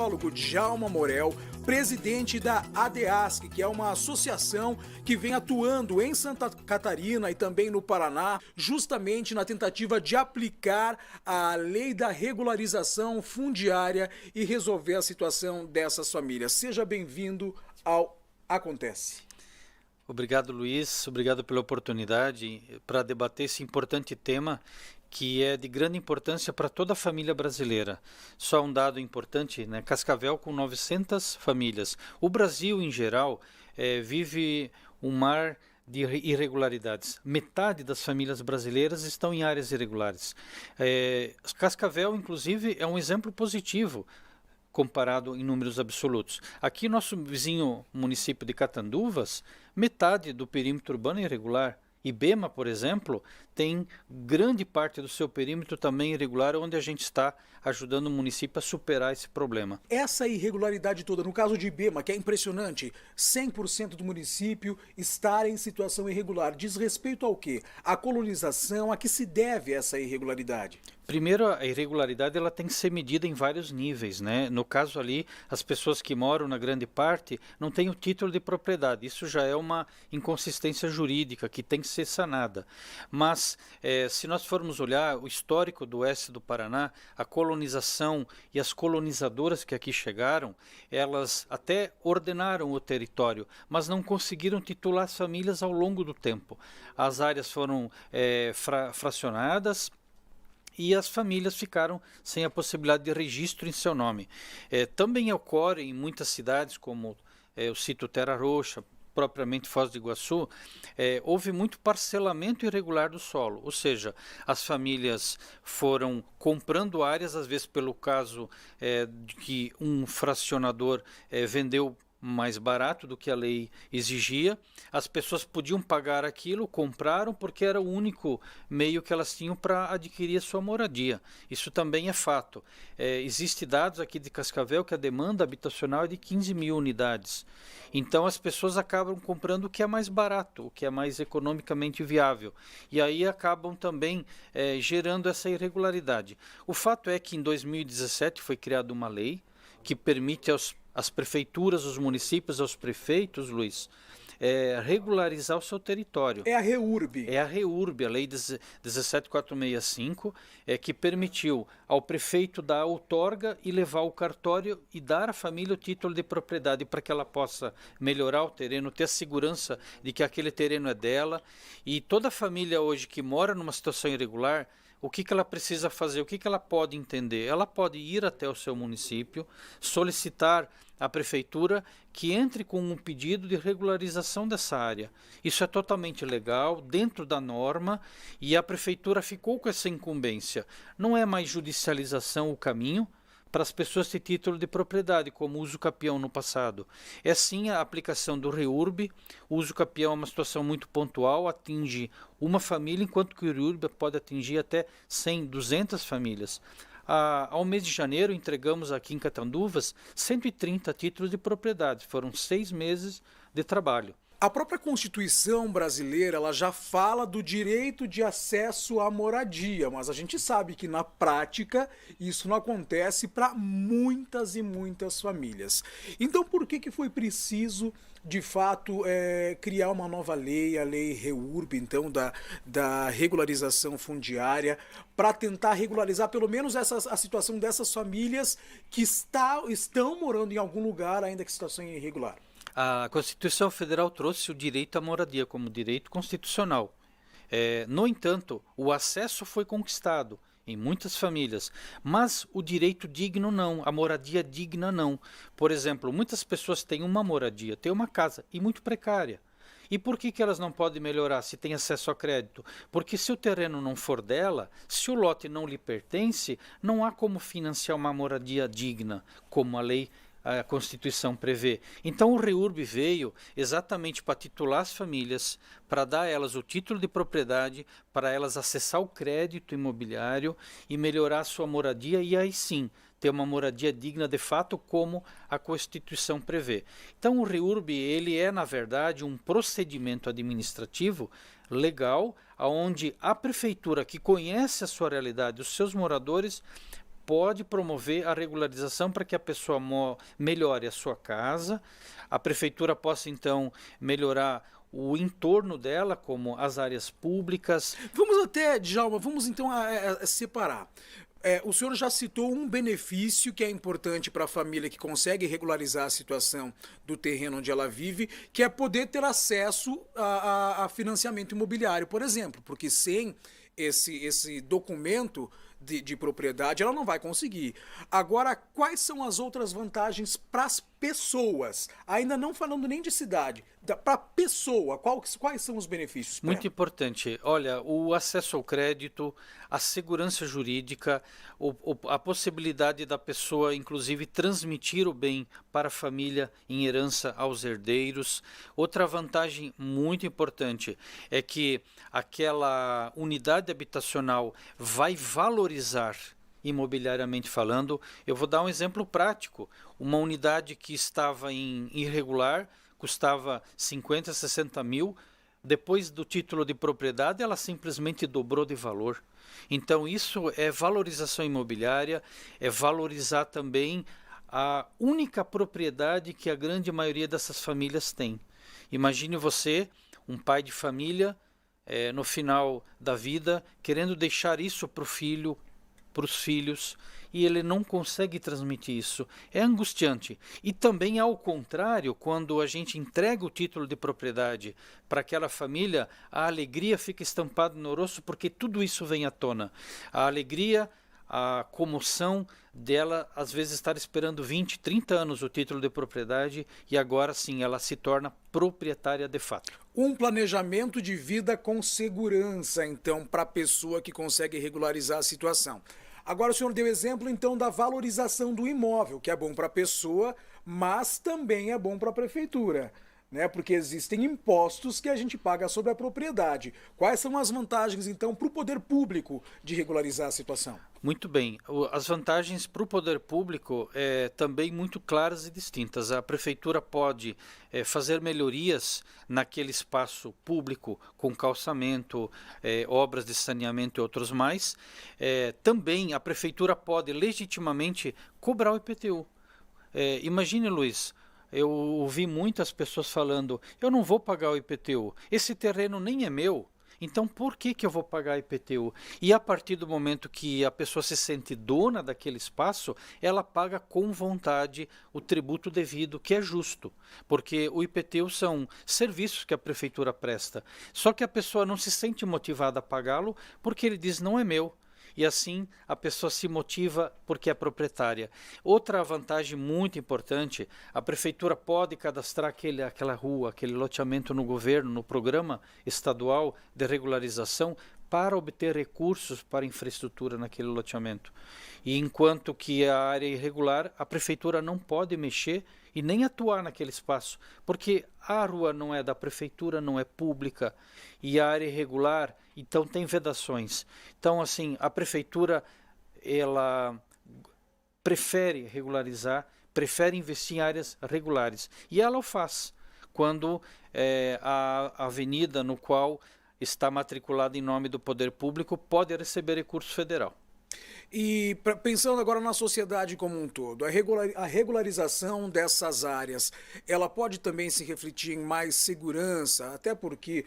sociólogo Djalma Morel, presidente da ADEASC, que é uma associação que vem atuando em Santa Catarina e também no Paraná, justamente na tentativa de aplicar a lei da regularização fundiária e resolver a situação dessas famílias. Seja bem-vindo ao Acontece. Obrigado, Luiz. Obrigado pela oportunidade para debater esse importante tema que é de grande importância para toda a família brasileira. Só um dado importante, né? Cascavel com 900 famílias. O Brasil, em geral, vive um mar de irregularidades. Metade das famílias brasileiras estão em áreas irregulares. Cascavel, inclusive, é um exemplo positivo comparado em números absolutos. Aqui, nosso vizinho município de Catanduvas, metade do perímetro urbano é irregular. Ibema, por exemplo, tem grande parte do seu perímetro também irregular, onde a gente está ajudando o município a superar esse problema. Essa irregularidade toda, no caso de Ibema, que é impressionante, 100% do município estar em situação irregular, diz respeito ao quê? A colonização, a que se deve essa irregularidade? Primeiro, a irregularidade ela tem que ser medida em vários níveis, né? No caso ali, as pessoas que moram na grande parte não têm o título de propriedade. Isso já é uma inconsistência jurídica que tem que ser sanada. Mas, se nós formos olhar o histórico do oeste do Paraná, a colonização e as colonizadoras que aqui chegaram, elas até ordenaram o território, mas não conseguiram titular as famílias ao longo do tempo. As áreas foram fracionadas, e as famílias ficaram sem a possibilidade de registro em seu nome. Também ocorre em muitas cidades, como eu cito Terra Roxa, propriamente Foz do Iguaçu, houve muito parcelamento irregular do solo, ou seja, as famílias foram comprando áreas, às vezes pelo caso de que um fracionador vendeu mais barato do que a lei exigia, as pessoas podiam pagar aquilo, compraram porque era o único meio que elas tinham para adquirir a sua moradia. Isso também é fato. Existem dados aqui de Cascavel que a demanda habitacional é de 15 mil unidades. Então as pessoas acabam comprando o que é mais barato, o que é mais economicamente viável. E aí acabam também gerando essa irregularidade. O fato é que em 2017 foi criada uma lei que permite às prefeituras, aos municípios, aos prefeitos, Luiz, regularizar o seu território. É a REURB. É a REURB, a Lei 17465, que permitiu ao prefeito dar a outorga e levar o cartório e dar à família o título de propriedade para que ela possa melhorar o terreno, ter a segurança de que aquele terreno é dela. E toda família hoje que mora numa situação irregular, o que ela precisa fazer? O que ela pode entender? Ela pode ir até o seu município, solicitar à prefeitura que entre com um pedido de regularização dessa área. Isso é totalmente legal, dentro da norma, e a prefeitura ficou com essa incumbência. Não é mais judicialização o caminho para as pessoas ter título de propriedade, como uso capião no passado. É sim a aplicação do REURB. O uso capião é uma situação muito pontual, atinge uma família, enquanto que o REURB pode atingir até 100, 200 famílias. Ao mês de janeiro, entregamos aqui em Catanduvas 130 títulos de propriedade. Foram 6 meses de trabalho. A própria Constituição brasileira ela já fala do direito de acesso à moradia, mas a gente sabe que na prática isso não acontece para muitas e muitas famílias. Então por que foi preciso, de fato, criar uma nova lei, a Lei REURB, então, da regularização fundiária, para tentar regularizar pelo menos a situação dessas famílias que estão morando em algum lugar ainda que situação irregular? A Constituição Federal trouxe o direito à moradia como direito constitucional. No entanto, o acesso foi conquistado em muitas famílias, mas o direito digno não, a moradia digna não. Por exemplo, muitas pessoas têm uma moradia, têm uma casa, e muito precária. E por que elas não podem melhorar se têm acesso a crédito? Porque se o terreno não for dela, se o lote não lhe pertence, não há como financiar uma moradia digna, como a Constituição prevê. Então o REURB veio exatamente para titular as famílias, para dar a elas o título de propriedade, para elas acessar o crédito imobiliário e melhorar a sua moradia, e aí sim ter uma moradia digna de fato, como a Constituição prevê. Então o REURB ele é, na verdade, um procedimento administrativo legal, onde a prefeitura, que conhece a sua realidade, os seus moradores, pode promover a regularização para que a pessoa melhore a sua casa, a prefeitura possa então melhorar o entorno dela, como as áreas públicas. Vamos até, Djalma, vamos então separar. O senhor já citou um benefício que é importante para a família que consegue regularizar a situação do terreno onde ela vive, que é poder ter acesso a financiamento imobiliário, por exemplo, porque sem esse documento de propriedade ela não vai conseguir. Agora, quais são as outras vantagens para as pessoas? Ainda não falando nem de cidade, para a pessoa, quais são os benefícios? Muito importante. Olha, o acesso ao crédito, a segurança jurídica, a possibilidade da pessoa, inclusive, transmitir o bem para a família em herança aos herdeiros. Outra vantagem muito importante é que aquela unidade habitacional vai valorizar imobiliariamente falando. Eu vou dar um exemplo prático. Uma unidade que estava em irregular custava 50, 60 mil, depois do título de propriedade ela simplesmente dobrou de valor. Então isso é valorização imobiliária, é valorizar também a única propriedade que a grande maioria dessas famílias tem. Imagine você, um pai de família, no final da vida, querendo deixar isso para o filho, para os filhos, e ele não consegue transmitir isso. É angustiante. E também ao contrário, quando a gente entrega o título de propriedade para aquela família, a alegria fica estampada no rosto, porque tudo isso vem à tona. A alegria, a comoção dela, às vezes estar esperando 20, 30 anos o título de propriedade, e agora sim ela se torna proprietária de fato. Um planejamento de vida com segurança, então, para a pessoa que consegue regularizar a situação. Agora o senhor deu exemplo, então, da valorização do imóvel, que é bom para a pessoa, mas também é bom para a prefeitura, né? Porque existem impostos que a gente paga sobre a propriedade. Quais são as vantagens, então, para o poder público de regularizar a situação? Muito bem. As vantagens para o poder público também muito claras e distintas. A prefeitura pode fazer melhorias naquele espaço público com calçamento, obras de saneamento e outros mais. Também a prefeitura pode legitimamente cobrar o IPTU. Imagine, Luiz, eu ouvi muitas pessoas falando: eu não vou pagar o IPTU, esse terreno nem é meu. Então, por que eu vou pagar IPTU? E a partir do momento que a pessoa se sente dona daquele espaço, ela paga com vontade o tributo devido, que é justo, porque o IPTU são serviços que a prefeitura presta. Só que a pessoa não se sente motivada a pagá-lo porque ele diz: não é meu. E assim a pessoa se motiva porque é proprietária. Outra vantagem muito importante: a prefeitura pode cadastrar aquela rua, aquele loteamento no governo, no programa estadual de regularização, para obter recursos para infraestrutura naquele loteamento. E enquanto que a área é irregular, a prefeitura não pode mexer e nem atuar naquele espaço, porque a rua não é da prefeitura, não é pública, e a área irregular, então tem vedações. Então, assim, a prefeitura, ela prefere regularizar, prefere investir em áreas regulares, e ela o faz quando a avenida no qual está matriculada em nome do poder público pode receber recurso federal. E pensando agora na sociedade como um todo, a regularização dessas áreas, ela pode também se refletir em mais segurança, até porque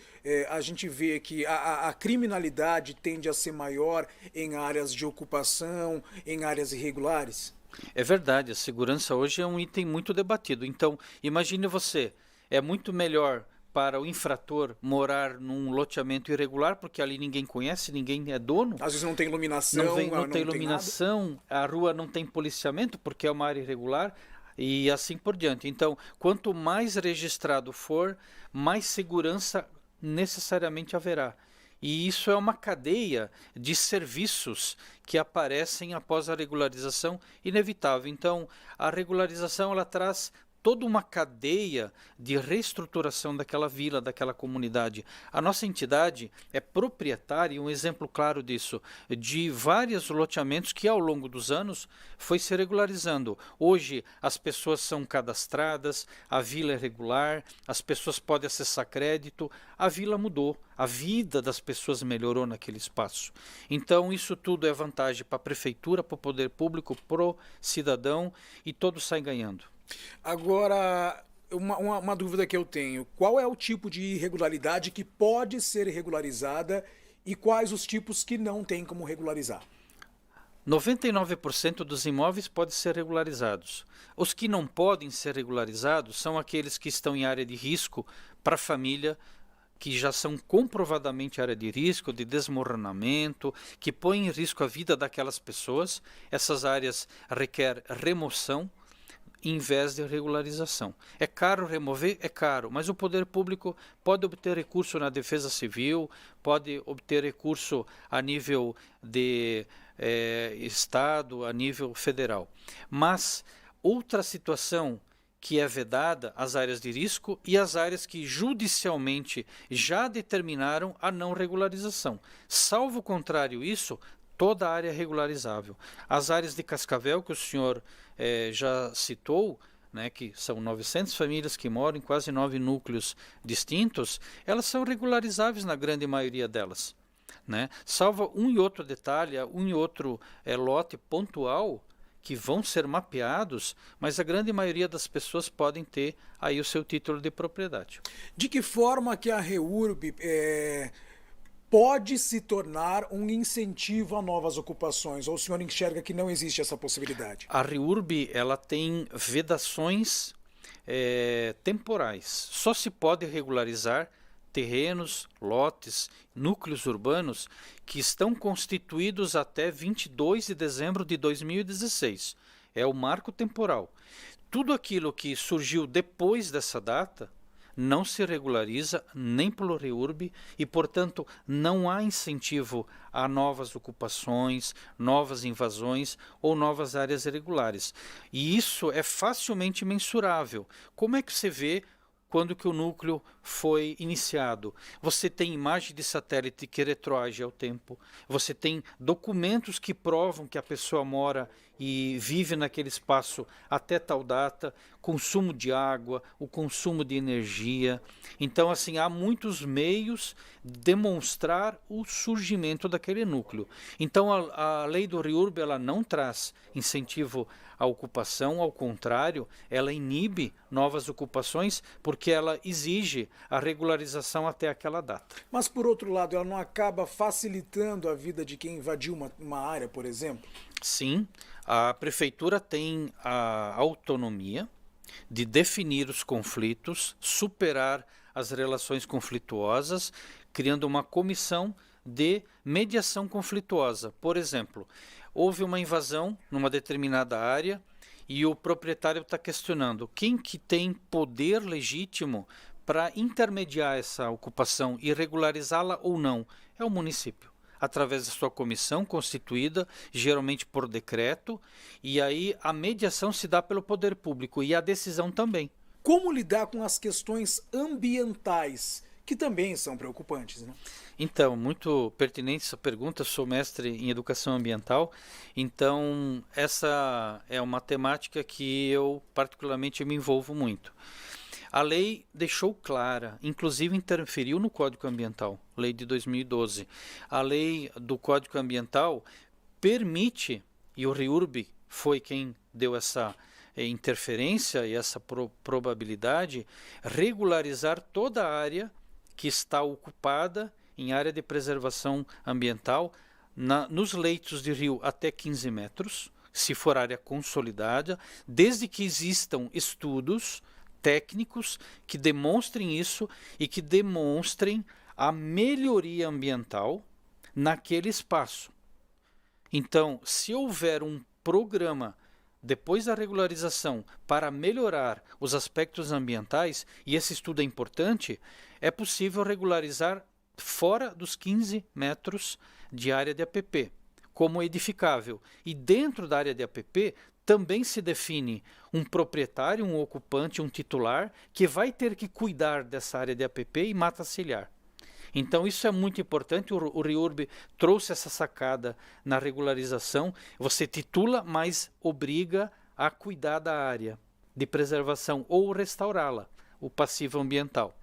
a gente vê que a criminalidade tende a ser maior em áreas de ocupação, em áreas irregulares? É verdade, a segurança hoje é um item muito debatido. Então, imagine você, é muito melhor para o infrator morar num loteamento irregular, porque ali ninguém conhece, ninguém é dono. Às vezes não tem iluminação, não tem iluminação, a rua não tem policiamento, porque é uma área irregular, e assim por diante. Então, quanto mais registrado for, mais segurança necessariamente haverá. E isso é uma cadeia de serviços que aparecem após a regularização inevitável. Então, a regularização ela traz toda uma cadeia de reestruturação daquela vila, daquela comunidade. A nossa entidade é proprietária, e um exemplo claro disso, de vários loteamentos que ao longo dos anos foi se regularizando. Hoje as pessoas são cadastradas, a vila é regular, as pessoas podem acessar crédito, a vila mudou, a vida das pessoas melhorou naquele espaço. Então isso tudo é vantagem para a prefeitura, para o poder público, para o cidadão, e todos saem ganhando. Agora, uma dúvida que eu tenho: qual é o tipo de irregularidade que pode ser regularizada e quais os tipos que não tem como regularizar? 99% dos imóveis podem ser regularizados. Os que não podem ser regularizados são aqueles que estão em área de risco para a família, que já são comprovadamente área de risco, de desmoronamento, que põem em risco a vida daquelas pessoas. Essas áreas requerem remoção em vez de regularização. É caro remover? É caro, mas o poder público pode obter recurso na defesa civil, pode obter recurso a nível de Estado, a nível federal. Mas outra situação que é vedada, as áreas de risco e as áreas que judicialmente já determinaram a não regularização. Salvo contrário isso, toda a área é regularizável. As áreas de Cascavel, que o senhor já citou, né, que são 900 famílias que moram em quase 9 núcleos distintos, elas são regularizáveis na grande maioria delas. Né? Salvo um e outro detalhe, um e outro lote pontual, que vão ser mapeados, mas a grande maioria das pessoas podem ter aí o seu título de propriedade. De que forma que a REURB pode se tornar um incentivo a novas ocupações? Ou o senhor enxerga que não existe essa possibilidade? A REURB, ela tem vedações temporais. Só se pode regularizar terrenos, lotes, núcleos urbanos que estão constituídos até 22 de dezembro de 2016. É o marco temporal. Tudo aquilo que surgiu depois dessa data não se regulariza nem pelo REURB e, portanto, não há incentivo a novas ocupações, novas invasões ou novas áreas irregulares. E isso é facilmente mensurável. Como é que você vê quando que o núcleo foi iniciado? Você tem imagem de satélite que retroage ao tempo, você tem documentos que provam que a pessoa mora e vive naquele espaço até tal data, consumo de água, o consumo de energia. Então, assim, há muitos meios de demonstrar o surgimento daquele núcleo. Então, a lei do REURB, ela não traz incentivo à ocupação, ao contrário, ela inibe novas ocupações porque ela exige a regularização até aquela data. Mas, por outro lado, ela não acaba facilitando a vida de quem invadiu uma área, por exemplo? Sim, a prefeitura tem a autonomia de definir os conflitos, superar as relações conflituosas, criando uma comissão de mediação conflituosa. Por exemplo, houve uma invasão numa determinada área e o proprietário está questionando quem que tem poder legítimo para intermediar essa ocupação e regularizá-la ou não. É o município, através da sua comissão constituída, geralmente por decreto, e aí a mediação se dá pelo poder público e a decisão também. Como lidar com as questões ambientais, que também são preocupantes, né? Então, muito pertinente essa pergunta, sou mestre em educação ambiental, então essa é uma temática que eu particularmente me envolvo muito. A lei deixou clara, inclusive interferiu no Código Ambiental, lei de 2012. A lei do Código Ambiental permite, e o REURB foi quem deu essa interferência e essa probabilidade, regularizar toda a área que está ocupada em área de preservação ambiental, nos leitos de rio até 15 metros, se for área consolidada, desde que existam estudos técnicos que demonstrem isso e que demonstrem a melhoria ambiental naquele espaço. Então, se houver um programa depois da regularização para melhorar os aspectos ambientais, e esse estudo é importante, é possível regularizar fora dos 15 metros de área de APP, como edificável. E dentro da área de APP, também se define um proprietário, um ocupante, um titular, que vai ter que cuidar dessa área de APP e mata ciliar. Então isso é muito importante, o REURB trouxe essa sacada na regularização, você titula, mas obriga a cuidar da área de preservação ou restaurá-la, o passivo ambiental.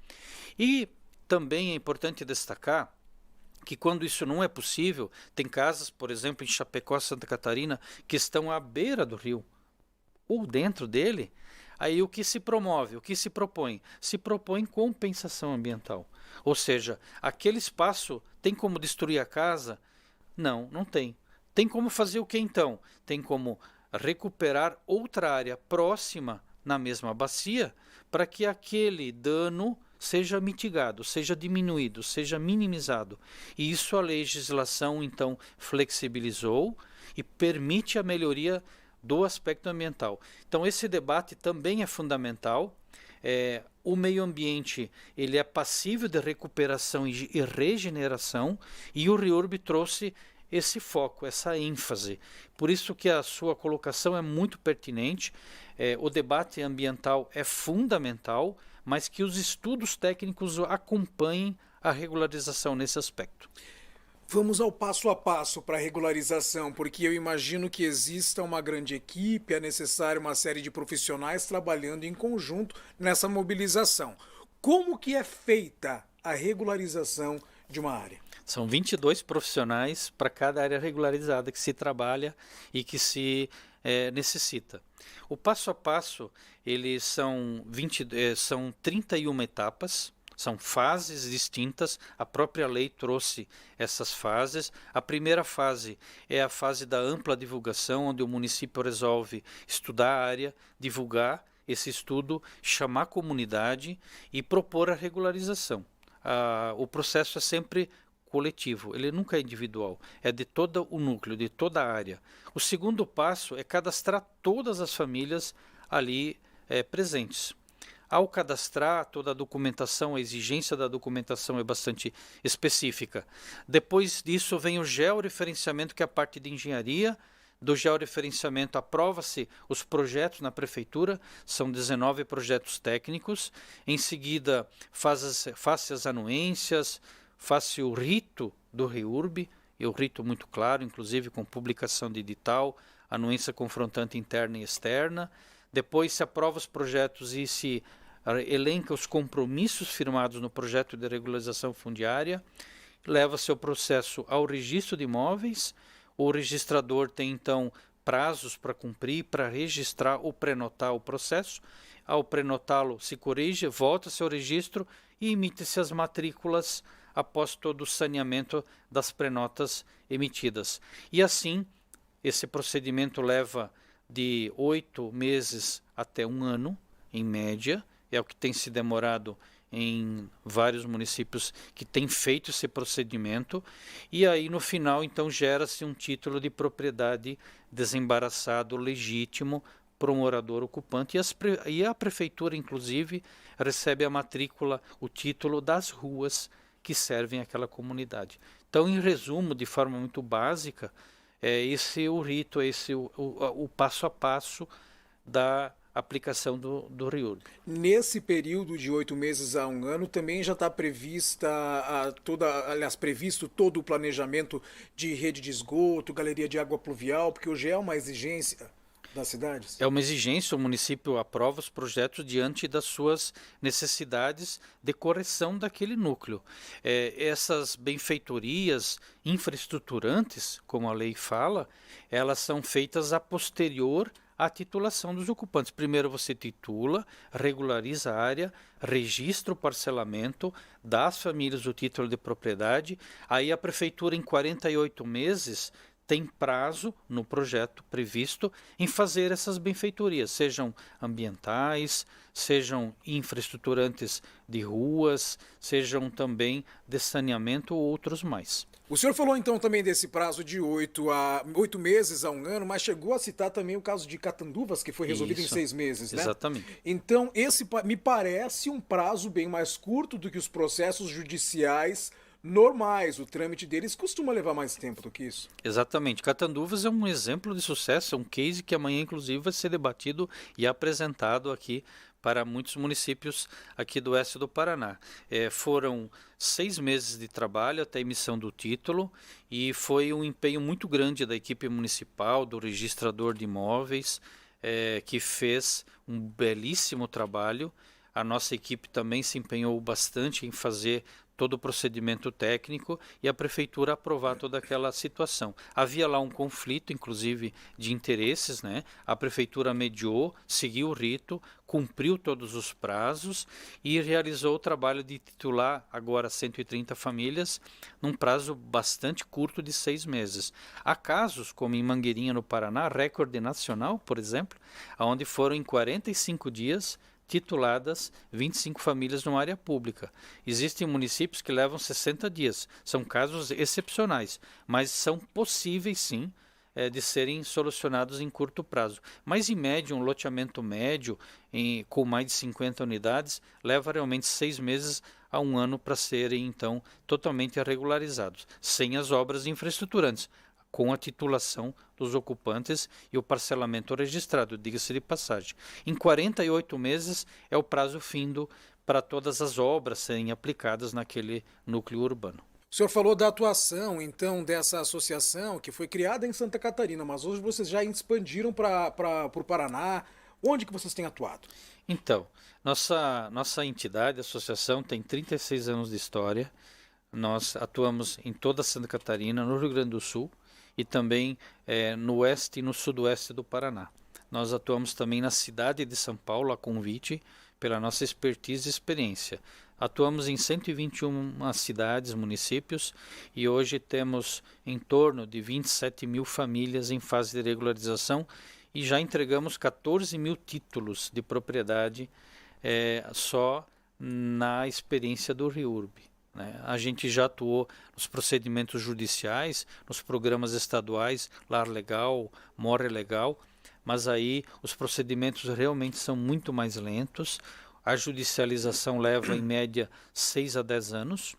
E também é importante destacar que quando isso não é possível, tem casas, por exemplo, em Chapecó, Santa Catarina, que estão à beira do rio, ou dentro dele. Aí o que se promove, o que se propõe? Se propõe compensação ambiental. Ou seja, aquele espaço tem como destruir a casa? Não, não tem. Tem como fazer o que então? Tem como recuperar outra área próxima na mesma bacia para que aquele dano seja mitigado, seja diminuído, seja minimizado. E isso a legislação então flexibilizou e permite a melhoria do aspecto ambiental. Então esse debate também é fundamental. O meio ambiente ele é passível de recuperação e regeneração, e o REURB trouxe esse foco, essa ênfase. Por isso que a sua colocação é muito pertinente. O debate ambiental é fundamental, mas que os estudos técnicos acompanhem a regularização nesse aspecto. Vamos ao passo a passo para a regularização, porque eu imagino que exista uma grande equipe, é necessário uma série de profissionais trabalhando em conjunto nessa mobilização. Como que é feita a regularização de uma área? São 22 profissionais para cada área regularizada que se trabalha e que se necessita. O passo a passo, eles são 31 etapas. São fases distintas, a própria lei trouxe essas fases. A primeira fase é a fase da ampla divulgação, onde o município resolve estudar a área, divulgar esse estudo, chamar a comunidade e propor a regularização. O processo é sempre coletivo, ele nunca é individual, é de todo o núcleo, de toda a área. O segundo passo é cadastrar todas as famílias ali presentes. Ao cadastrar toda a documentação, a exigência da documentação é bastante específica. Depois disso vem o georreferenciamento, que é a parte de engenharia. Do georreferenciamento aprova-se os projetos na prefeitura, são 19 projetos técnicos. Em seguida faz-se as anuências, faz-se o rito do REURB, e o rito muito claro, inclusive com publicação de edital, anuência confrontante interna e externa. Depois se aprova os projetos e se elenca os compromissos firmados no projeto de regularização fundiária, leva-se o processo ao registro de imóveis, o registrador tem então prazos para cumprir, para registrar ou prenotar o processo. Ao prenotá-lo se corrige, volta-se ao registro e emite-se as matrículas após todo o saneamento das prenotas emitidas. E assim, esse procedimento leva de 8 meses até 1 ano, em média, é o que tem se demorado em vários municípios que têm feito esse procedimento, e aí no final então gera-se um título de propriedade desembaraçado legítimo para o morador ocupante, e a prefeitura inclusive recebe a matrícula, o título das ruas que servem àquela comunidade. Então, em resumo, de forma muito básica, esse é o rito, esse é o passo a passo da aplicação do REURB. Nesse período de 8 meses a 1 ano, também já está previsto todo o planejamento de rede de esgoto, galeria de água pluvial, porque hoje é uma exigência das cidades? É uma exigência, o município aprova os projetos diante das suas necessidades de correção daquele núcleo. Essas benfeitorias infraestruturantes, como a lei fala, elas são feitas a posterior à titulação dos ocupantes. Primeiro você titula, regulariza a área, registra o parcelamento, dá às famílias o título de propriedade, aí a prefeitura em 48 meses tem prazo no projeto previsto em fazer essas benfeitorias, sejam ambientais, sejam infraestruturantes de ruas, sejam também de saneamento ou outros mais. O senhor falou então também desse prazo de 8 meses a 1 ano, mas chegou a citar também o caso de Catanduvas, que foi resolvido em 6 meses, né? Exatamente. Então, esse me parece um prazo bem mais curto do que os processos judiciais normais. O trâmite deles costuma levar mais tempo do que isso. Exatamente. Catanduvas é um exemplo de sucesso, é um case que amanhã, inclusive, vai ser debatido e apresentado aqui para muitos municípios aqui do oeste do Paraná. Foram 6 meses de trabalho até a emissão do título e foi um empenho muito grande da equipe municipal, do registrador de imóveis, que fez um belíssimo trabalho. A nossa equipe também se empenhou bastante em fazer todo o procedimento técnico e a prefeitura aprovar toda aquela situação. Havia lá um conflito, inclusive, de interesses, né? A prefeitura mediou, seguiu o rito, cumpriu todos os prazos e realizou o trabalho de titular agora 130 famílias num prazo bastante curto de 6 meses. Há casos, como em Mangueirinha, no Paraná, recorde nacional, por exemplo, onde foram em 45 dias tituladas 25 famílias numa área pública. Existem municípios que levam 60 dias. São casos excepcionais, mas são possíveis sim de serem solucionados em curto prazo. Mas em média, um loteamento médio com mais de 50 unidades leva realmente 6 meses a 1 ano para serem então totalmente regularizados, sem as obras de infraestrutura antes, com a titulação dos ocupantes e o parcelamento registrado, diga-se de passagem. Em 48 meses é o prazo findo para todas as obras serem aplicadas naquele núcleo urbano. O senhor falou da atuação, então, dessa associação que foi criada em Santa Catarina, mas hoje vocês já expandiram para o Paraná. Onde que vocês têm atuado? Então, nossa entidade, a associação, tem 36 anos de história. Nós atuamos em toda Santa Catarina, no Rio Grande do Sul, e também no oeste e no sudoeste do Paraná. Nós atuamos também na cidade de São Paulo, a convite, pela nossa expertise e experiência. Atuamos em 121 cidades, municípios, e hoje temos em torno de 27 mil famílias em fase de regularização e já entregamos 14 mil títulos de propriedade só na experiência do REURB. A gente já atuou nos procedimentos judiciais, nos programas estaduais, Lar Legal, More Legal, mas aí os procedimentos realmente são muito mais lentos. A judicialização leva em média 6 a 10 anos,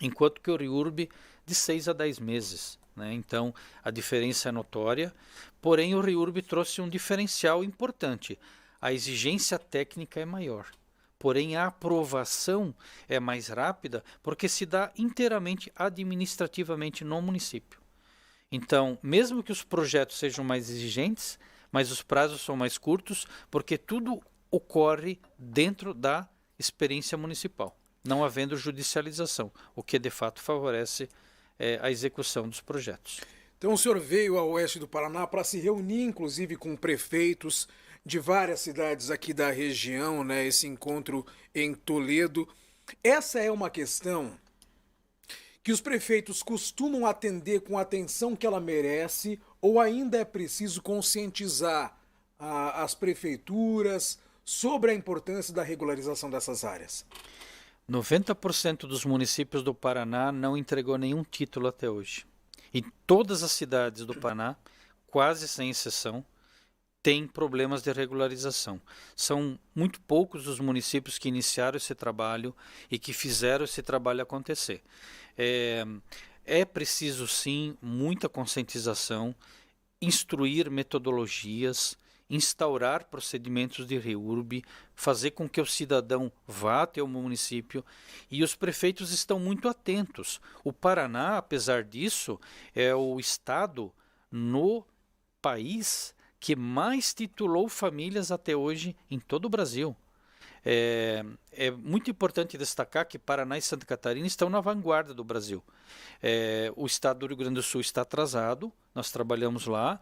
enquanto que o REURB de 6 a 10 meses. Então a diferença é notória, porém o REURB trouxe um diferencial importante, a exigência técnica é maior. Porém, a aprovação é mais rápida porque se dá inteiramente administrativamente no município. Então, mesmo que os projetos sejam mais exigentes, mas os prazos são mais curtos, porque tudo ocorre dentro da experiência municipal, não havendo judicialização, o que de fato favorece a execução dos projetos. Então o senhor veio ao oeste do Paraná para se reunir, inclusive, com prefeitos de várias cidades aqui da região, né? Esse encontro em Toledo. Essa é uma questão que os prefeitos costumam atender com a atenção que ela merece, ou ainda é preciso conscientizar as prefeituras sobre a importância da regularização dessas áreas? 90% dos municípios do Paraná não entregou nenhum título até hoje. E todas as cidades do Paraná, quase sem exceção, têm problemas de regularização. São muito poucos os municípios que iniciaram esse trabalho e que fizeram esse trabalho acontecer. É preciso, sim, muita conscientização, instruir metodologias, instaurar procedimentos de REURB, fazer com que o cidadão vá até o município, e os prefeitos estão muito atentos. O Paraná, apesar disso, é o estado no país que mais titulou famílias até hoje em todo o Brasil. É muito importante destacar que Paraná e Santa Catarina estão na vanguarda do Brasil. O estado do Rio Grande do Sul está atrasado, nós trabalhamos lá,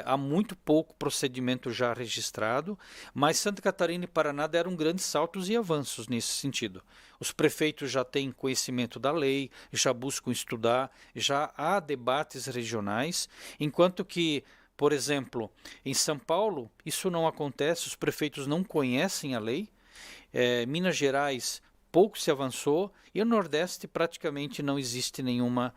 há muito pouco procedimento já registrado, mas Santa Catarina e Paraná deram grandes saltos e avanços nesse sentido. Os prefeitos já têm conhecimento da lei, já buscam estudar, já há debates regionais, enquanto que, por exemplo, em São Paulo, isso não acontece, os prefeitos não conhecem a lei. Minas Gerais pouco se avançou e o Nordeste praticamente não existe nenhuma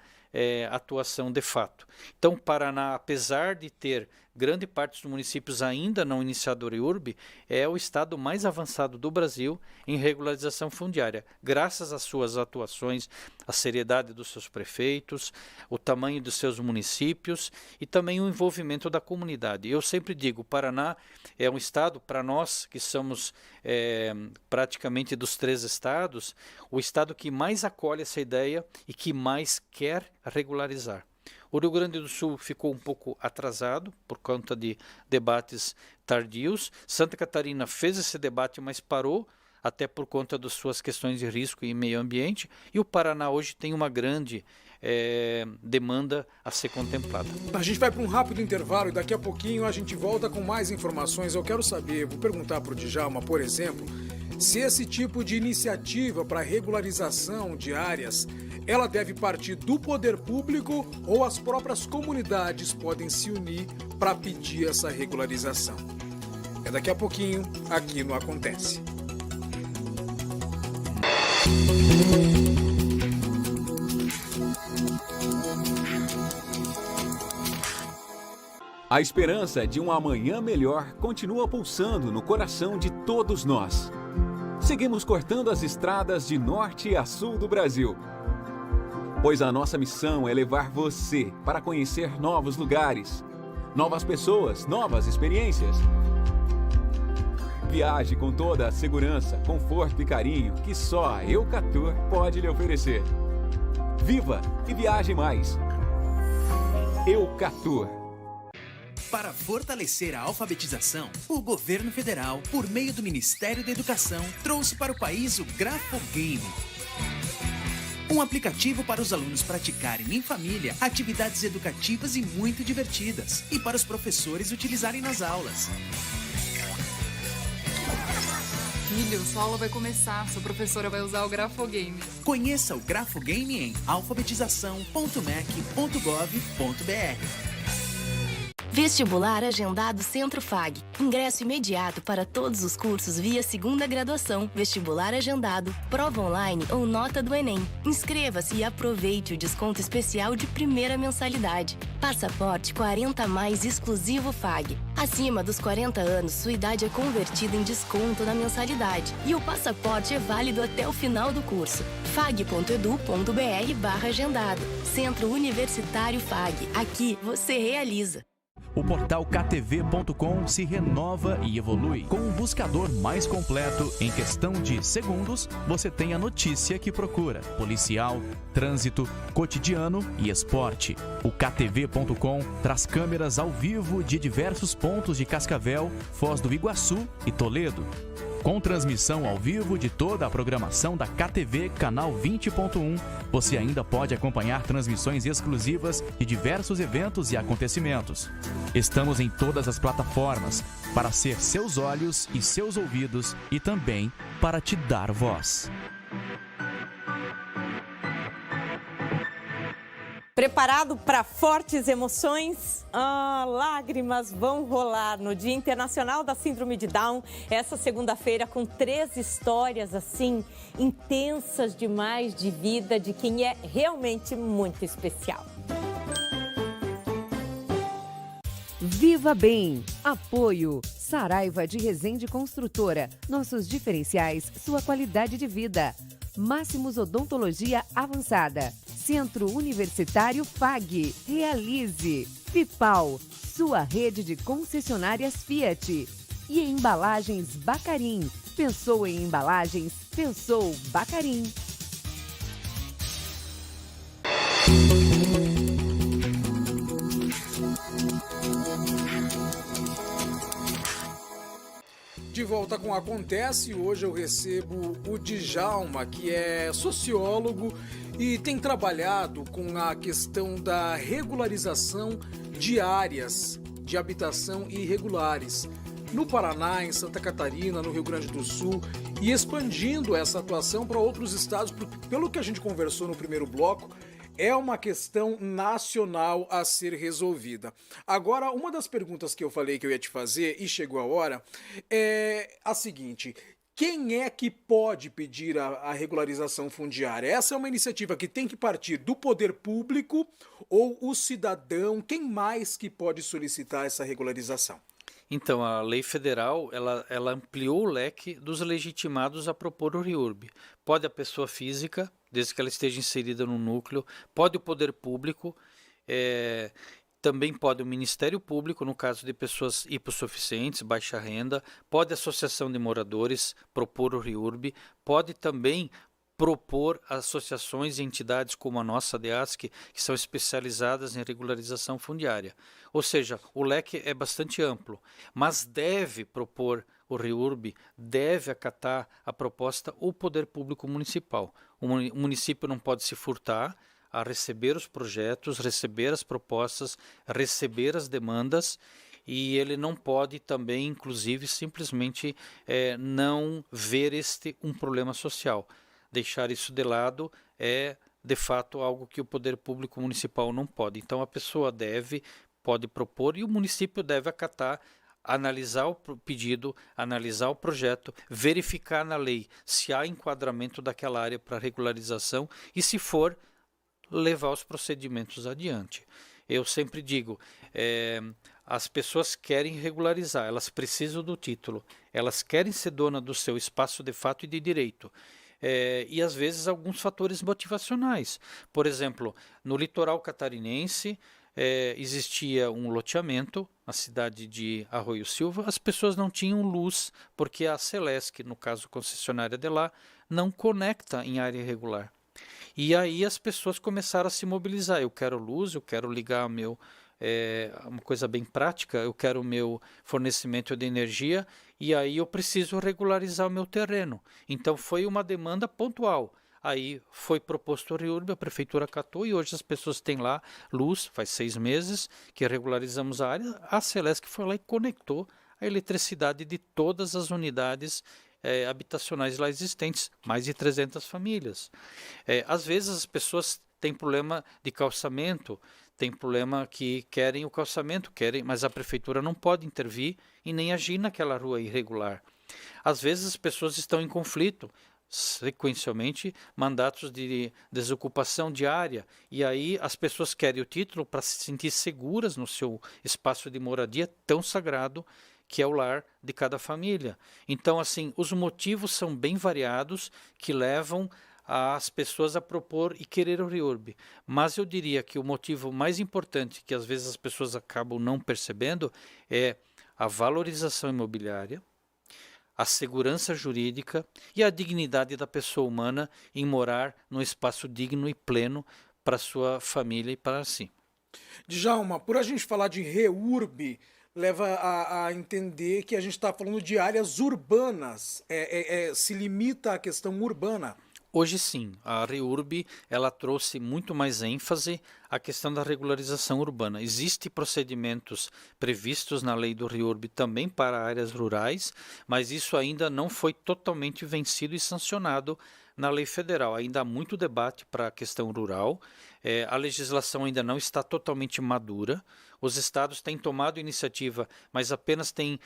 atuação de fato. Então, o Paraná, apesar de ter grande parte dos municípios ainda não iniciado REURB, é o estado mais avançado do Brasil em regularização fundiária, graças às suas atuações, à seriedade dos seus prefeitos, o tamanho dos seus municípios e também o envolvimento da comunidade. Eu sempre digo, o Paraná é um estado, para nós que somos praticamente dos 3 estados, o estado que mais acolhe essa ideia e que mais quer regularizar. O Rio Grande do Sul ficou um pouco atrasado por conta de debates tardios. Santa Catarina fez esse debate, mas parou, até por conta das suas questões de risco e meio ambiente. E o Paraná hoje tem uma grande demanda a ser contemplada. A gente vai para um rápido intervalo e daqui a pouquinho a gente volta com mais informações. Eu quero saber, vou perguntar para o Djalma, por exemplo, se esse tipo de iniciativa para regularização de áreas, ela deve partir do poder público ou as próprias comunidades podem se unir para pedir essa regularização. É daqui a pouquinho, aqui no Acontece. A esperança de um amanhã melhor continua pulsando no coração de todos nós. Seguimos cortando as estradas de norte a sul do Brasil, pois a nossa missão é levar você para conhecer novos lugares, novas pessoas, novas experiências. Viaje com toda a segurança, conforto e carinho que só a Eucatur pode lhe oferecer. Viva e viaje mais! Eucatur. Para fortalecer a alfabetização, o governo federal, por meio do Ministério da Educação, trouxe para o país o Grafogame. Um aplicativo para os alunos praticarem em família atividades educativas e muito divertidas, e para os professores utilizarem nas aulas. Filho, sua aula vai começar, sua professora vai usar o Grafogame. Conheça o Grafogame em alfabetização.mec.gov.br. Vestibular agendado Centro FAG. Ingresso imediato para todos os cursos via segunda graduação, vestibular agendado, prova online ou nota do Enem. Inscreva-se e aproveite o desconto especial de primeira mensalidade. Passaporte 40+ exclusivo FAG. Acima dos 40 anos, sua idade é convertida em desconto na mensalidade. E o passaporte é válido até o final do curso. fag.edu.br/agendado. Centro Universitário FAG. Aqui você realiza. O portal ktv.com se renova e evolui. Com um buscador mais completo, em questão de segundos, você tem a notícia que procura: policial, trânsito, cotidiano e esporte. O ktv.com traz câmeras ao vivo de diversos pontos de Cascavel, Foz do Iguaçu e Toledo. Com transmissão ao vivo de toda a programação da KTV Canal 20.1, você ainda pode acompanhar transmissões exclusivas de diversos eventos e acontecimentos. Estamos em todas as plataformas para ser seus olhos e seus ouvidos e também para te dar voz. Preparado para fortes emoções? Lágrimas vão rolar no Dia Internacional da Síndrome de Down, essa segunda-feira, com 3 histórias assim, intensas demais de vida de quem é realmente muito especial. Viva Bem. Apoio. Saraiva de Resende Construtora. Nossos diferenciais, sua qualidade de vida. Máximos Odontologia Avançada. Centro Universitário FAG. Realize. Fipal, sua rede de concessionárias Fiat. E Embalagens Bacarim. Pensou em embalagens? Pensou Bacarim. De volta com o Acontece, hoje eu recebo o Djalma, que é sociólogo e tem trabalhado com a questão da regularização de áreas de habitação irregulares no Paraná, em Santa Catarina, no Rio Grande do Sul, e expandindo essa atuação para outros estados, porque, pelo que a gente conversou no primeiro bloco, é uma questão nacional a ser resolvida. Agora, uma das perguntas que eu falei que eu ia te fazer, e chegou a hora, é a seguinte: Quem é que pode pedir a regularização fundiária? Essa é uma iniciativa que tem que partir do poder público ou o cidadão? Quem mais que pode solicitar essa regularização? Então, a lei federal, ela ampliou o leque dos legitimados a propor o REURB. Pode a pessoa física, desde que ela esteja inserida no núcleo, pode o poder público, também pode o Ministério Público, no caso de pessoas hipossuficientes, baixa renda, pode a Associação de Moradores propor o REURB, pode também propor associações e entidades como a nossa DEASC, que são especializadas em regularização fundiária. Ou seja, o leque é bastante amplo, mas deve propor o REURB, deve acatar a proposta o poder público municipal. O município não pode se furtar a receber os projetos, receber as propostas, receber as demandas, e ele não pode também, inclusive, simplesmente não ver um problema social. Deixar isso de lado é, de fato, algo que o poder público municipal não pode. Então, a pessoa pode propor e o município deve acatar, analisar o pedido, analisar o projeto, verificar na lei se há enquadramento daquela área para regularização e, se for, levar os procedimentos adiante. Eu sempre digo, as pessoas querem regularizar, elas precisam do título, elas querem ser dona do seu espaço de fato e de direito. E às vezes alguns fatores motivacionais. Por exemplo, no litoral catarinense existia um loteamento na cidade de Arroio Silva, as pessoas não tinham luz porque a Celesc, no caso concessionária de lá, não conecta em área irregular. E aí as pessoas começaram a se mobilizar. Eu quero luz, eu quero ligar uma coisa bem prática, eu quero o meu fornecimento de energia e aí eu preciso regularizar o meu terreno. Então foi uma demanda pontual. Aí foi proposto o REURB, a prefeitura acatou e hoje as pessoas têm lá luz, faz 6 meses que regularizamos a área. A Celesc foi lá e conectou a eletricidade de todas as unidades habitacionais lá existentes, mais de 300 famílias. Às vezes as pessoas têm problema de calçamento, tem problema que querem o calçamento, mas a prefeitura não pode intervir e nem agir naquela rua irregular. Às vezes as pessoas estão em conflito, sequencialmente mandatos de desocupação diária, e aí as pessoas querem o título para se sentir seguras no seu espaço de moradia tão sagrado que é o lar de cada família. Então, assim, os motivos são bem variados que levam as pessoas a propor e querer o REURB. Mas eu diria que o motivo mais importante, que às vezes as pessoas acabam não percebendo, é a valorização imobiliária, a segurança jurídica e a dignidade da pessoa humana em morar num espaço digno e pleno para sua família e para si. Djalma, por a gente falar de REURB, leva a entender que a gente está falando de áreas urbanas, se limita à questão urbana. Hoje sim, a REURB ela trouxe muito mais ênfase à questão da regularização urbana. Existem procedimentos previstos na lei do REURB também para áreas rurais, mas isso ainda não foi totalmente vencido e sancionado na lei federal. Ainda há muito debate para a questão rural, a legislação ainda não está totalmente madura. Os estados têm tomado iniciativa, mas apenas têm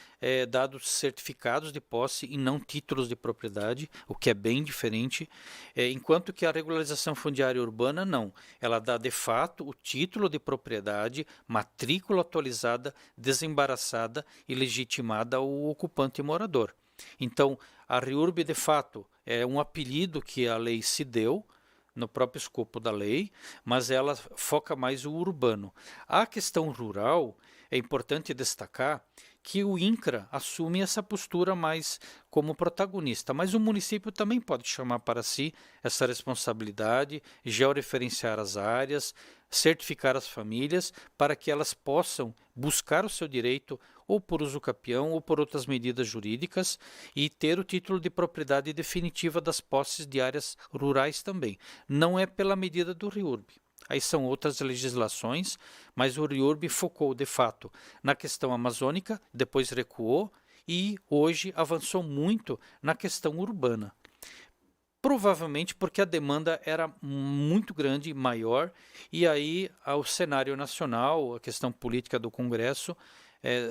dado certificados de posse e não títulos de propriedade, o que é bem diferente. Enquanto que a regularização fundiária urbana não. Ela dá de fato o título de propriedade, matrícula atualizada, desembaraçada e legitimada ao ocupante e morador. Então, a REURB de fato é um apelido que a lei se deu, no próprio escopo da lei, mas ela foca mais o urbano. A questão rural, é importante destacar que o INCRA assume essa postura mais como protagonista, mas o município também pode chamar para si essa responsabilidade, georreferenciar as áreas, certificar as famílias para que elas possam buscar o seu direito ou por uso capião ou por outras medidas jurídicas e ter o título de propriedade definitiva das posses de áreas rurais também. Não é pela medida do REURB. Aí são outras legislações, mas o REURB focou de fato na questão amazônica, depois recuou e hoje avançou muito na questão urbana. Provavelmente porque a demanda era muito grande, maior, e aí o cenário nacional, a questão política do Congresso,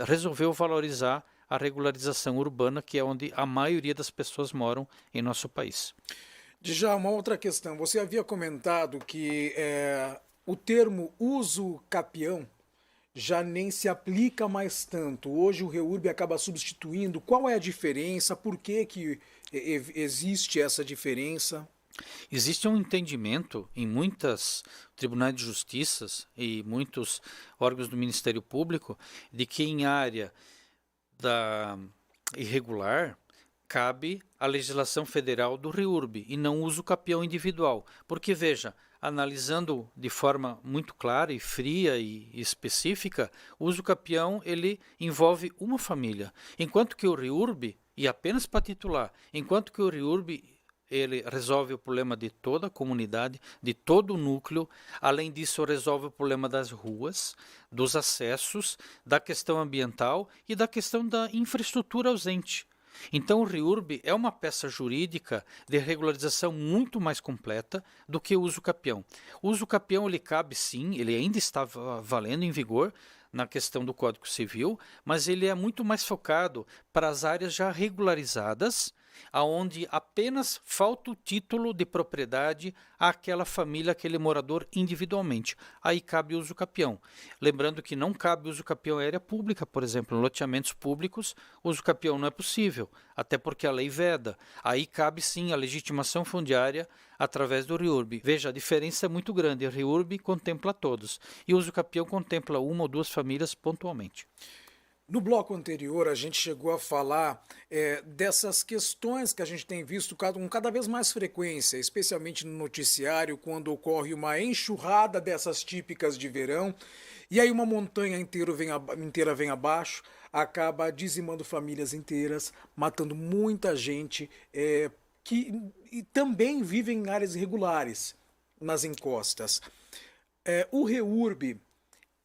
resolveu valorizar a regularização urbana, que é onde a maioria das pessoas moram em nosso país. Já uma outra questão. Você havia comentado que o termo uso capião já nem se aplica mais tanto. Hoje o REURB acaba substituindo. Qual é a diferença? Por que existe essa diferença? Existe um entendimento em muitos tribunais de justiça e muitos órgãos do Ministério Público de que em área da irregular cabe a legislação federal do REURB e não uso capião individual. Porque, veja, analisando de forma muito clara e fria e específica, o uso capião ele envolve uma família, enquanto que o REURB, e apenas para titular, enquanto que o REURB ele resolve o problema de toda a comunidade, de todo o núcleo. Além disso, resolve o problema das ruas, dos acessos, da questão ambiental e da questão da infraestrutura ausente. Então, o REURB é uma peça jurídica de regularização muito mais completa do que o uso capião. O uso capião, ele cabe sim, ele ainda está valendo em vigor na questão do Código Civil, mas ele é muito mais focado para as áreas já regularizadas, aonde apenas falta o título de propriedade àquela família, aquele morador individualmente. Aí cabe o uso capião. Lembrando que não cabe o uso capião à área pública, por exemplo, em loteamentos públicos, o uso capião não é possível, até porque a lei veda. Aí cabe sim a legitimação fundiária através do REURB. Veja, a diferença é muito grande. O REURB contempla todos e o uso capião contempla uma ou duas famílias pontualmente. No bloco anterior, a gente chegou a falar dessas questões que a gente tem visto com cada vez mais frequência, especialmente no noticiário, quando ocorre uma enxurrada dessas típicas de verão, e aí uma montanha inteira vem abaixo, acaba dizimando famílias inteiras, matando muita gente que também vive em áreas irregulares, nas encostas. O REURB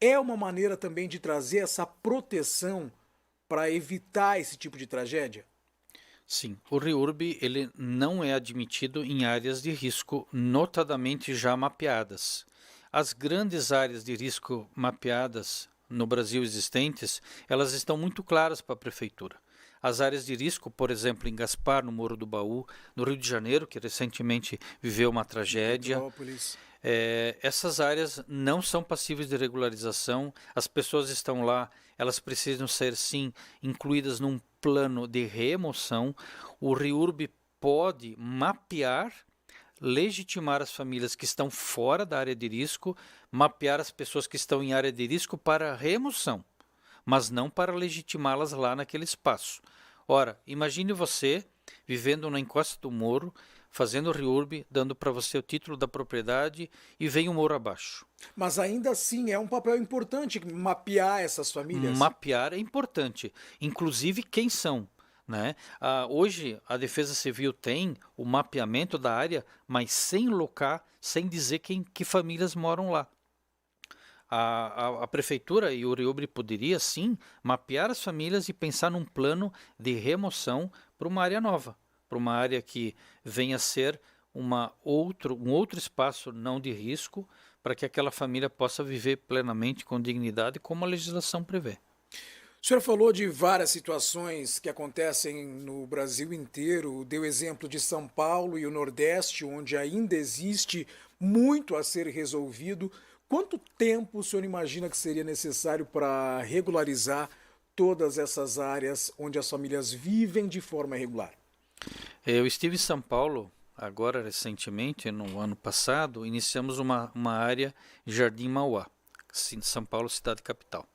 é uma maneira também de trazer essa proteção para evitar esse tipo de tragédia? Sim, o REURB ele não é admitido em áreas de risco notadamente já mapeadas. As grandes áreas de risco mapeadas no Brasil existentes, elas estão muito claras para a prefeitura. As áreas de risco, por exemplo, em Gaspar, no Morro do Baú, no Rio de Janeiro, que recentemente viveu uma tragédia. Essas áreas não são passíveis de regularização, as pessoas estão lá, elas precisam ser sim incluídas num plano de remoção. O REURB pode mapear, legitimar as famílias que estão fora da área de risco, mapear as pessoas que estão em área de risco para remoção, mas não para legitimá-las lá naquele espaço. Ora, imagine você vivendo na encosta do morro, fazendo o REURB, dando para você o título da propriedade e vem o morro abaixo. Mas ainda assim é um papel importante mapear essas famílias? Mapear é importante, inclusive quem são. Né? Hoje a Defesa Civil tem o mapeamento da área, mas sem locar, sem dizer que famílias moram lá. A prefeitura e o REURB poderia sim mapear as famílias e pensar num plano de remoção para uma área nova, para uma área que venha a ser um outro espaço não de risco, para que aquela família possa viver plenamente com dignidade, como a legislação prevê. O senhor falou de várias situações que acontecem no Brasil inteiro, deu exemplo de São Paulo e o Nordeste, onde ainda existe muito a ser resolvido. Quanto tempo o senhor imagina que seria necessário para regularizar todas essas áreas onde as famílias vivem de forma irregular? Eu estive em São Paulo, agora recentemente, no ano passado, iniciamos uma área Jardim Mauá, São Paulo, cidade capital.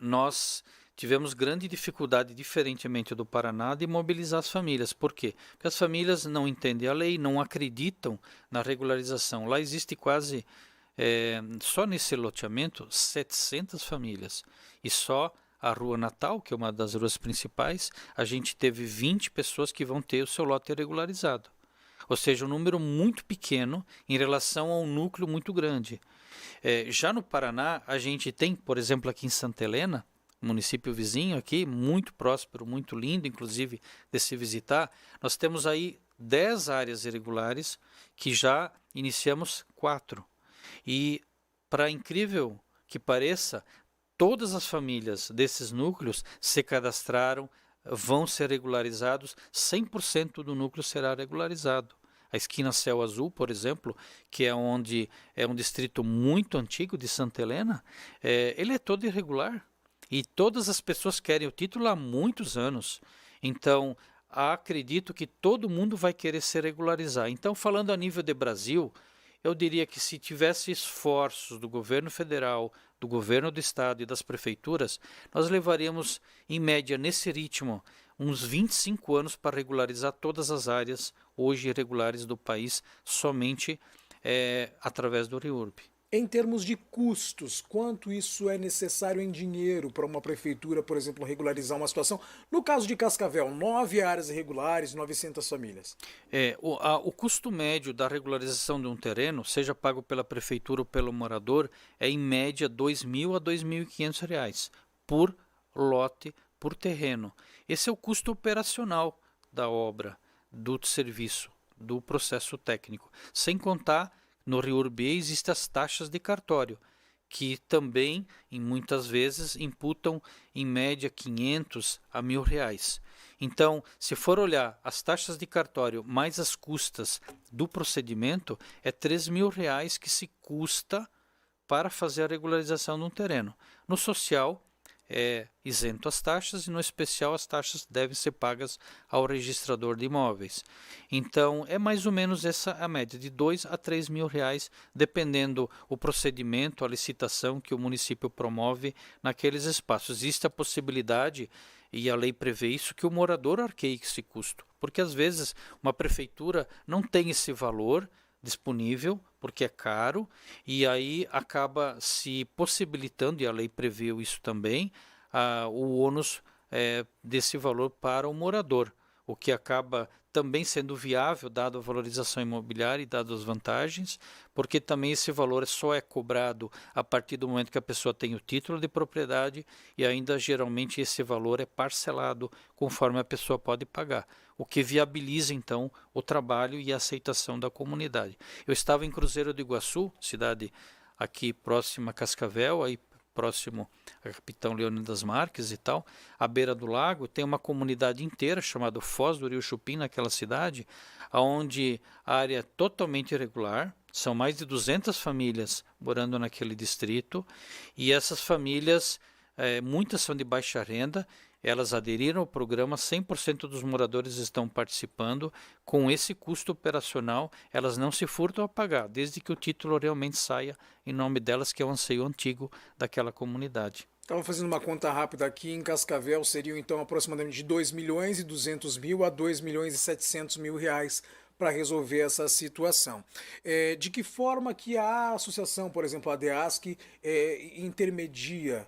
Nós tivemos grande dificuldade, diferentemente do Paraná, de mobilizar as famílias. Por quê? Porque as famílias não entendem a lei, não acreditam na regularização. Lá existe quase... só nesse loteamento 700 famílias e só a Rua Natal, que é uma das ruas principais, a gente teve 20 pessoas que vão ter o seu lote regularizado, ou seja, um número muito pequeno em relação a um núcleo muito grande. Já no Paraná a gente tem, por exemplo, aqui em Santa Helena, município vizinho aqui, muito próspero, muito lindo, inclusive de se visitar, nós temos aí 10 áreas irregulares que já iniciamos 4. E, para incrível que pareça, todas as famílias desses núcleos se cadastraram, vão ser regularizados, 100% do núcleo será regularizado. A esquina Céu Azul, por exemplo, que é onde é um distrito muito antigo de Santa Helena, ele é todo irregular. E todas as pessoas querem o título há muitos anos. Então, acredito que todo mundo vai querer se regularizar. Então, falando a nível de Brasil, eu diria que se tivesse esforços do governo federal, do governo do estado e das prefeituras, nós levaríamos, em média, nesse ritmo, uns 25 anos para regularizar todas as áreas hoje irregulares do país, somente através do REURB. Em termos de custos, quanto isso é necessário em dinheiro para uma prefeitura, por exemplo, regularizar uma situação? No caso de Cascavel, 9 áreas irregulares, 900 famílias. O custo médio da regularização de um terreno, seja pago pela prefeitura ou pelo morador, é em média R$ 2.000 a R$ 2.500 por lote, por terreno. Esse é o custo operacional da obra, do serviço, do processo técnico. Sem contar, no REURB existem as taxas de cartório, que também, em muitas vezes, imputam em média 500 a R$ 1.000. Então, se for olhar as taxas de cartório mais as custas do procedimento, é R$ 3.000 que se custa para fazer a regularização de um terreno. No social, é isento as taxas e no especial as taxas devem ser pagas ao registrador de imóveis. Então é mais ou menos essa a média, de R$ 2.000 a R$ 3.000, dependendo o procedimento, a licitação que o município promove naqueles espaços. Existe a possibilidade, e a lei prevê isso, que o morador arqueie esse custo, porque às vezes uma prefeitura não tem esse valor disponível, porque é caro, e aí acaba se possibilitando, e a lei prevê isso também, o ônus desse valor para o morador, o que acaba também sendo viável, dado a valorização imobiliária e dado as vantagens, porque também esse valor só é cobrado a partir do momento que a pessoa tem o título de propriedade e ainda geralmente esse valor é parcelado conforme a pessoa pode pagar, o que viabiliza então o trabalho e a aceitação da comunidade. Eu estava em Cruzeiro do Iguaçu, cidade aqui próxima a Cascavel, aí próximo a Capitão Leônidas Marques e tal, à beira do lago, tem uma comunidade inteira chamada Foz do Rio Chupim, naquela cidade, onde a área é totalmente irregular, são mais de 200 famílias morando naquele distrito, e essas famílias, muitas são de baixa renda, elas aderiram ao programa, 100% dos moradores estão participando. Com esse custo operacional, elas não se furtam a pagar, desde que o título realmente saia em nome delas, que é o anseio antigo daquela comunidade. Estava fazendo uma conta rápida aqui, em Cascavel seriam então aproximadamente de R$ 2.200.000 a R$ 2.700.000 para resolver essa situação. De que forma que a associação, por exemplo, a DEASC, intermedia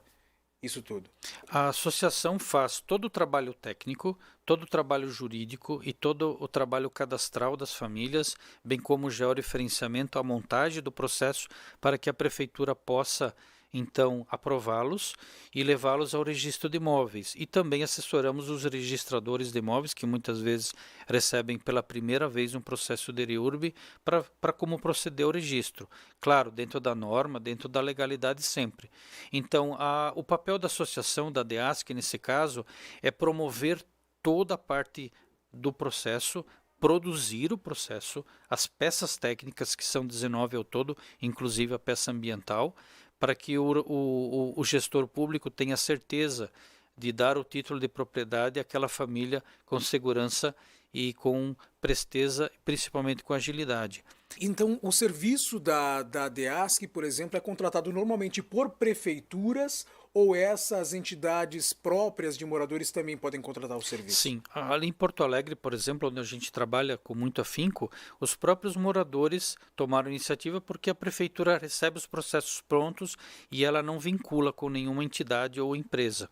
isso tudo? A associação faz todo o trabalho técnico, todo o trabalho jurídico e todo o trabalho cadastral das famílias, bem como o georreferenciamento, a montagem do processo para que a prefeitura possa então aprová-los e levá-los ao registro de imóveis. E também assessoramos os registradores de imóveis, que muitas vezes recebem pela primeira vez um processo de REURB, para como proceder ao registro. Claro, dentro da norma, dentro da legalidade sempre. Então, o papel da associação, da DEASC, nesse caso, é promover toda a parte do processo, produzir o processo, as peças técnicas, que são 19 ao todo, inclusive a peça ambiental, para que o gestor público tenha certeza de dar o título de propriedade àquela família com segurança e com presteza, principalmente com agilidade. Então, o serviço da DEASC, por exemplo, é contratado normalmente por prefeituras, ou essas entidades próprias de moradores também podem contratar o serviço? Sim, ali em Porto Alegre, por exemplo, onde a gente trabalha com muito afinco, os próprios moradores tomaram iniciativa porque a prefeitura recebe os processos prontos e ela não vincula com nenhuma entidade ou empresa.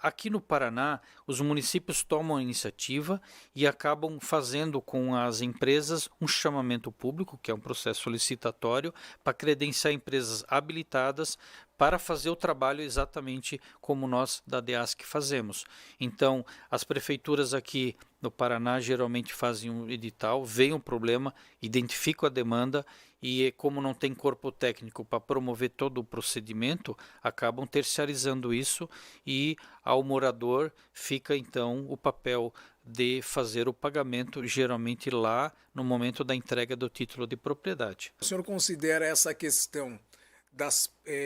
Aqui no Paraná, os municípios tomam a iniciativa e acabam fazendo com as empresas um chamamento público, que é um processo licitatório, para credenciar empresas habilitadas para fazer o trabalho exatamente como nós da DEASC fazemos. Então, as prefeituras aqui no Paraná geralmente fazem um edital, veem um problema, identificam a demanda e como não tem corpo técnico para promover todo o procedimento, acabam terciarizando isso e ao morador fica então o papel de fazer o pagamento, geralmente lá no momento da entrega do título de propriedade. O senhor considera essa questão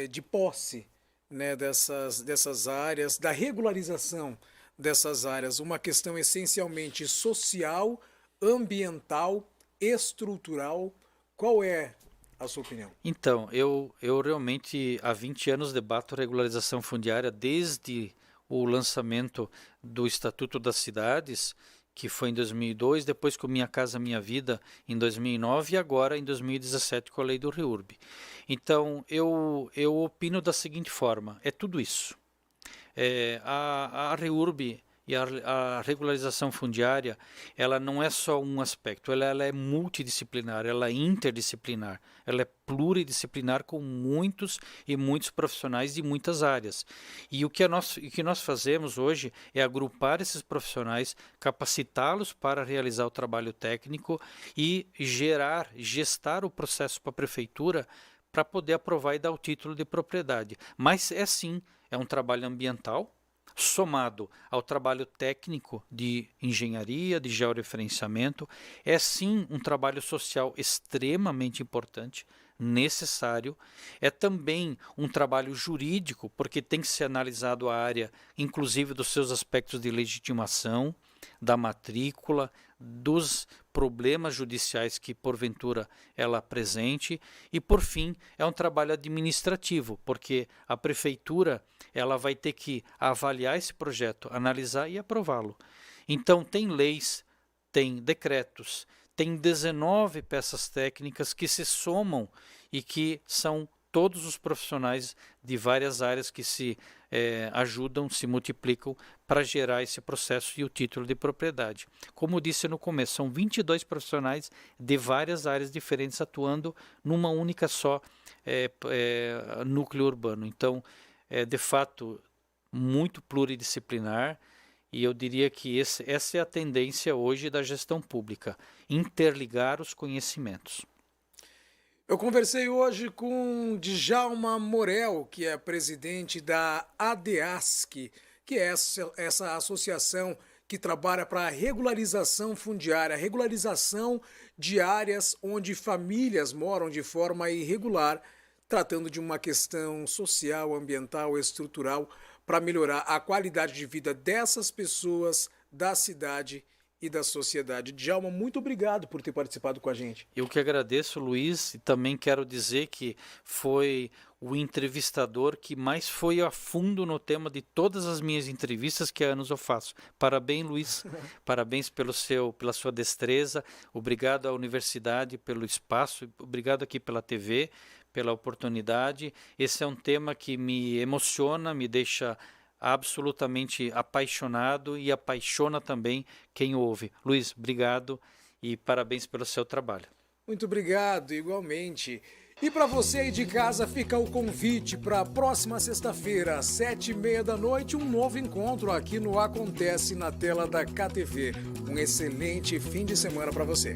de posse, né, dessas áreas, da regularização dessas áreas, uma questão essencialmente social, ambiental, estrutural? Qual é a sua opinião? Então, eu realmente há 20 anos debato regularização fundiária desde o lançamento do Estatuto das Cidades, que foi em 2002, depois com Minha Casa Minha Vida em 2009 e agora em 2017 com a Lei do REURB. Então, eu opino da seguinte forma, é tudo isso. A REURB e a regularização fundiária, ela não é só um aspecto, ela é multidisciplinar, ela é interdisciplinar, ela é pluridisciplinar com muitos e muitos profissionais de muitas áreas. E o que nós fazemos hoje é agrupar esses profissionais, capacitá-los para realizar o trabalho técnico e gestar o processo para a prefeitura para poder aprovar e dar o título de propriedade. Mas é um trabalho ambiental, somado ao trabalho técnico de engenharia, de georreferenciamento, é sim um trabalho social extremamente importante, necessário, é também um trabalho jurídico, porque tem que ser analisado a área, inclusive dos seus aspectos de legitimação, da matrícula, dos problemas judiciais que porventura ela apresente e por fim é um trabalho administrativo, porque a prefeitura ela vai ter que avaliar esse projeto, analisar e aprová-lo. Então tem leis, tem decretos, tem 19 peças técnicas que se somam e que são todos os profissionais de várias áreas que se ajudam, se multiplicam para gerar esse processo e o título de propriedade. Como disse no começo, são 22 profissionais de várias áreas diferentes atuando numa única só núcleo urbano. Então, de fato, muito pluridisciplinar e eu diria que essa é a tendência hoje da gestão pública, interligar os conhecimentos. Eu conversei hoje com Djalma Morel, que é presidente da ADASC, que é essa associação que trabalha para a regularização fundiária, a regularização de áreas onde famílias moram de forma irregular, tratando de uma questão social, ambiental, estrutural, para melhorar a qualidade de vida dessas pessoas, da cidade e da sociedade. Djalma, muito obrigado por ter participado com a gente. Eu que agradeço, Luiz, e também quero dizer que foi o entrevistador que mais foi a fundo no tema de todas as minhas entrevistas que há anos eu faço. Parabéns, Luiz, parabéns pela sua destreza, obrigado à universidade pelo espaço, obrigado aqui pela TV, pela oportunidade. Esse é um tema que me emociona, me deixa absolutamente apaixonado e apaixona também quem ouve. Luiz, obrigado e parabéns pelo seu trabalho. Muito obrigado, igualmente. E para você aí de casa fica o convite para a próxima sexta-feira, às 7h30 da noite, um novo encontro aqui no Acontece na tela da KTV. Um excelente fim de semana para você.